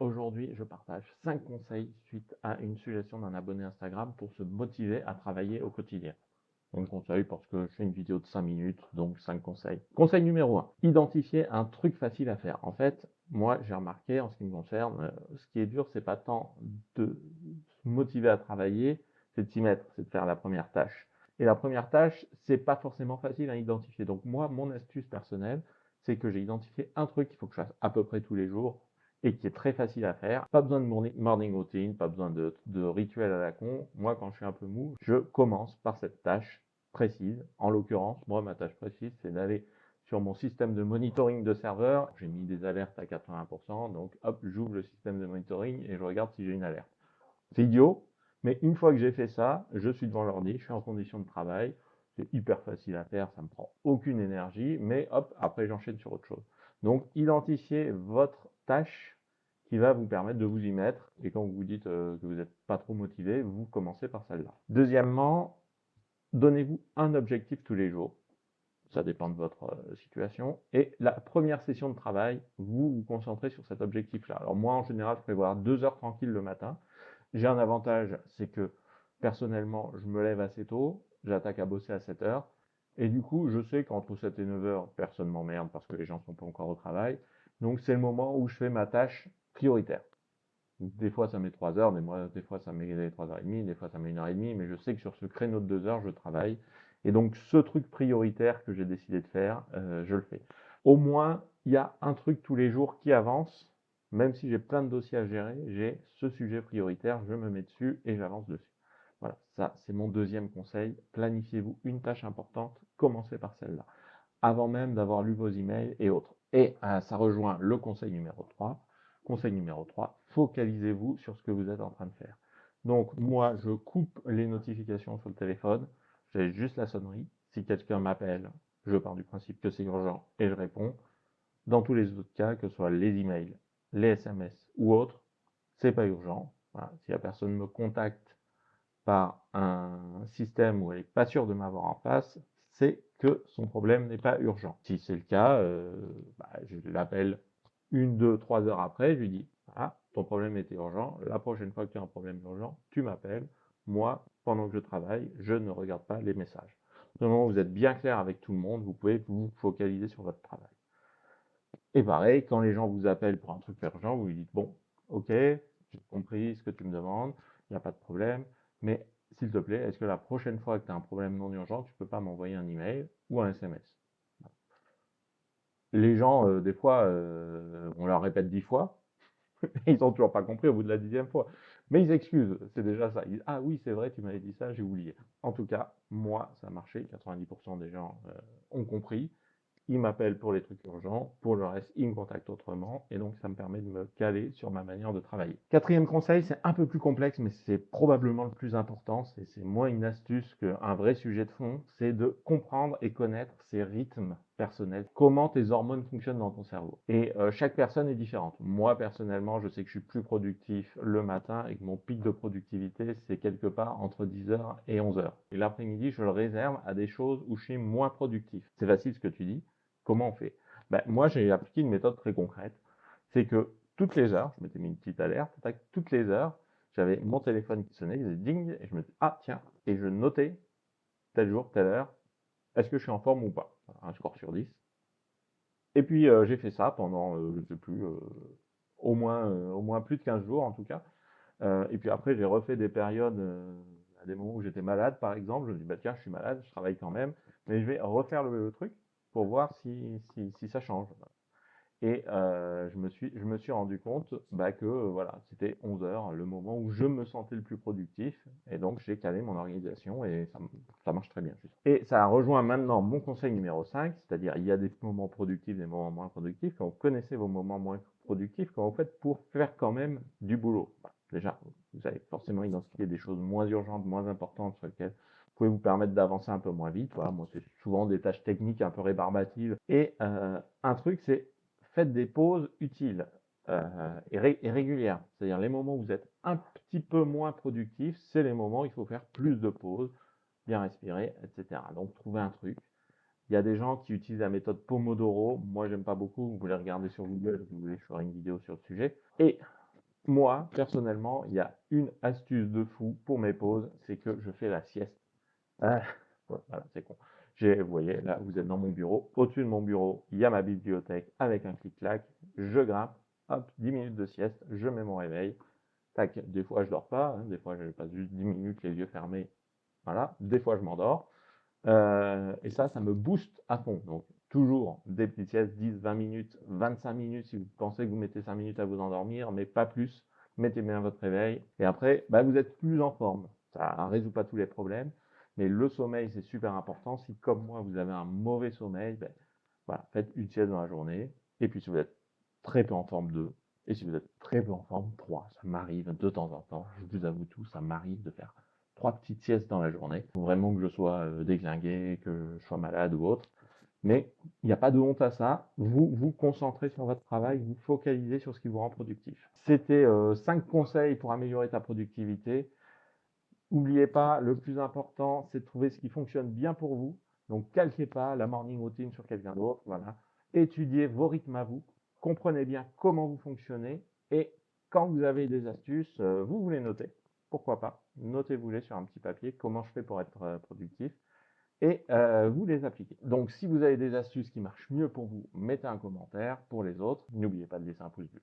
Aujourd'hui, je partage 5 conseils suite à une suggestion d'un abonné Instagram pour se motiver à travailler au quotidien. Donc conseil parce que je fais une vidéo de 5 minutes, donc 5 conseils. Conseil numéro 1, identifier un truc facile à faire. En fait, moi j'ai remarqué en ce qui me concerne, ce qui est dur, c'est pas tant de se motiver à travailler, c'est de s'y mettre, c'est de faire la première tâche. Et la première tâche, c'est pas forcément facile à identifier. Donc moi, mon astuce personnelle, c'est que j'ai identifié un truc qu'il faut que je fasse à peu près tous les jours et qui est très facile à faire. Pas besoin de morning routine, pas besoin de rituel à la con. Moi, quand je suis un peu mou, je commence par cette tâche précise. En l'occurrence, moi, ma tâche précise, c'est d'aller sur mon système de monitoring de serveur. J'ai mis des alertes à 80%, donc hop, j'ouvre le système de monitoring et je regarde si j'ai une alerte. C'est idiot, mais une fois que j'ai fait ça, je suis devant l'ordi, je suis en condition de travail. C'est hyper facile à faire, ça me prend aucune énergie, mais hop, après j'enchaîne sur autre chose. Donc, identifiez votre tâche qui va vous permettre de vous y mettre. Et quand vous vous dites que vous n'êtes pas trop motivé, vous commencez par celle-là. Deuxièmement, donnez-vous un objectif tous les jours. Ça dépend de votre situation. Et la première session de travail, vous vous concentrez sur cet objectif-là. Alors moi, en général, je prévois 2 heures tranquilles le matin. J'ai un avantage, c'est que personnellement, je me lève assez tôt, j'attaque à bosser à 7 heures. Et du coup, je sais qu'entre 7 et 9 heures, personne m'emmerde parce que les gens ne sont pas encore au travail. Donc c'est le moment où je fais ma tâche prioritaire. Des fois, ça met 3 heures, des fois, ça met 3h30, des fois, ça met 1h30, mais je sais que sur ce créneau de 2 heures, je travaille. Et donc, ce truc prioritaire que j'ai décidé de faire, je le fais. Au moins, il y a un truc tous les jours qui avance, même si j'ai plein de dossiers à gérer, j'ai ce sujet prioritaire, je me mets dessus et j'avance dessus. Voilà, ça, c'est mon deuxième conseil. Planifiez-vous une tâche importante, commencez par celle-là, avant même d'avoir lu vos emails et autres. Et ça rejoint le conseil numéro 3. Conseil numéro 3, focalisez-vous sur ce que vous êtes en train de faire. Donc moi, je coupe les notifications sur le téléphone, j'ai juste la sonnerie. Si quelqu'un m'appelle, je pars du principe que c'est urgent et je réponds. Dans tous les autres cas, que ce soit les emails, les SMS ou autres, c'est pas urgent. Voilà. Si la personne me contacte par un système où elle n'est pas sûre de m'avoir en face, c'est que son problème n'est pas urgent. Si c'est le cas, je l'appelle 1, 2, 3 heures après, je lui dis, ah, ton problème était urgent, la prochaine fois que tu as un problème urgent, tu m'appelles, moi, pendant que je travaille, je ne regarde pas les messages. Du moment où vous êtes bien clair avec tout le monde, vous pouvez vous focaliser sur votre travail. Et pareil, quand les gens vous appellent pour un truc urgent, vous lui dites, bon, ok, j'ai compris ce que tu me demandes, il n'y a pas de problème, mais s'il te plaît, est-ce que la prochaine fois que tu as un problème non urgent, tu peux pas m'envoyer un email ou un SMS? Les gens, des fois, on leur répète 10 fois, ils n'ont toujours pas compris au bout de la 10e fois. Mais ils excusent, c'est déjà ça. Ils disent, ah oui, c'est vrai, tu m'avais dit ça, j'ai oublié. En tout cas, moi, ça a marché, 90% des gens ont compris. Ils m'appellent pour les trucs urgents, pour le reste, ils me contactent autrement, et donc ça me permet de me caler sur ma manière de travailler. Quatrième conseil, c'est un peu plus complexe, mais c'est probablement le plus important, c'est moins une astuce qu'un vrai sujet de fond, c'est de comprendre et connaître ses rythmes personnels, comment tes hormones fonctionnent dans ton cerveau. Et chaque personne est différente. Moi, personnellement, je sais que je suis plus productif le matin et que mon pic de productivité, c'est quelque part entre 10 heures et 11 heures. Et l'après-midi, je le réserve à des choses où je suis moins productif. C'est facile ce que tu dis. Comment on fait? Ben, moi, j'ai appliqué une méthode très concrète. C'est que toutes les heures, je m'étais mis une petite alerte, toutes les heures, j'avais mon téléphone qui sonnait, il faisait ding, et je me disais, ah tiens, et je notais tel jour, telle heure, est-ce que je suis en forme ou pas? Un score sur 10. Et puis j'ai fait ça pendant, je ne sais plus, au moins plus de 15 jours en tout cas. Et puis après, j'ai refait des périodes, à des moments où j'étais malade par exemple. Je me dis, bah tiens, je suis malade, je travaille quand même, mais je vais refaire le truc pour voir si ça change. Et je me suis rendu compte bah, que voilà, c'était 11 heures, le moment où je me sentais le plus productif. Et donc, j'ai calé mon organisation et ça marche très bien. Et ça rejoint maintenant mon conseil numéro 5, c'est-à-dire il y a des moments productifs, des moments moins productifs. Quand vous connaissez vos moments moins productifs, comment vous faites pour faire quand même du boulot? Bah, déjà, vous allez forcément identifier des choses moins urgentes, moins importantes sur lesquelles vous pouvez vous permettre d'avancer un peu moins vite. Voilà, moi, c'est souvent des tâches techniques un peu rébarbatives. Et un truc, c'est faites des pauses utiles et régulières. C'est-à-dire les moments où vous êtes un petit peu moins productif, c'est les moments où il faut faire plus de pauses, bien respirer, etc. Donc trouvez un truc. Il y a des gens qui utilisent la méthode Pomodoro. Moi, j'aime pas beaucoup. Vous pouvez regarder sur Google si vous voulez, je ferai une vidéo sur le sujet. Et Moi, personnellement, il y a une astuce de fou pour mes pauses, c'est que je fais la sieste. Ah, ouais, voilà, c'est con. Vous voyez, là, vous êtes dans mon bureau. Au-dessus de mon bureau, il y a ma bibliothèque avec un clic-clac. Je grimpe, hop, 10 minutes de sieste, je mets mon réveil. Tac, des fois, je dors pas, hein, des fois, je passe juste 10 minutes les yeux fermés. Voilà, des fois, je m'endors. Et ça me booste à fond. Donc, toujours des petites siestes, 10, 20 minutes, 25 minutes si vous pensez que vous mettez 5 minutes à vous endormir, mais pas plus. Mettez bien votre réveil. Et après, bah, vous êtes plus en forme. Ça ne résout pas tous les problèmes, mais le sommeil, c'est super important. Si, comme moi, vous avez un mauvais sommeil, ben, voilà, faites une sieste dans la journée. Et puis, si vous êtes très peu en forme, 2. Et si vous êtes très peu en forme, 3. Ça m'arrive de temps en temps. Je vous avoue tout, ça m'arrive de faire 3 petites siestes dans la journée. Faut vraiment que je sois déglingué, que je sois malade ou autre. Mais il n'y a pas de honte à ça. Vous vous concentrez sur votre travail, vous focalisez sur ce qui vous rend productif. C'était 5 conseils pour améliorer ta productivité. N'oubliez pas, le plus important, c'est de trouver ce qui fonctionne bien pour vous. Donc, calquez pas la morning routine sur quelqu'un d'autre. Voilà. Étudiez vos rythmes à vous. Comprenez bien comment vous fonctionnez. Et quand vous avez des astuces, vous les notez. Pourquoi pas? Notez-vous-les sur un petit papier. Comment je fais pour être productif? Et vous les appliquez. Donc, si vous avez des astuces qui marchent mieux pour vous, mettez un commentaire. Pour les autres, n'oubliez pas de laisser un pouce bleu.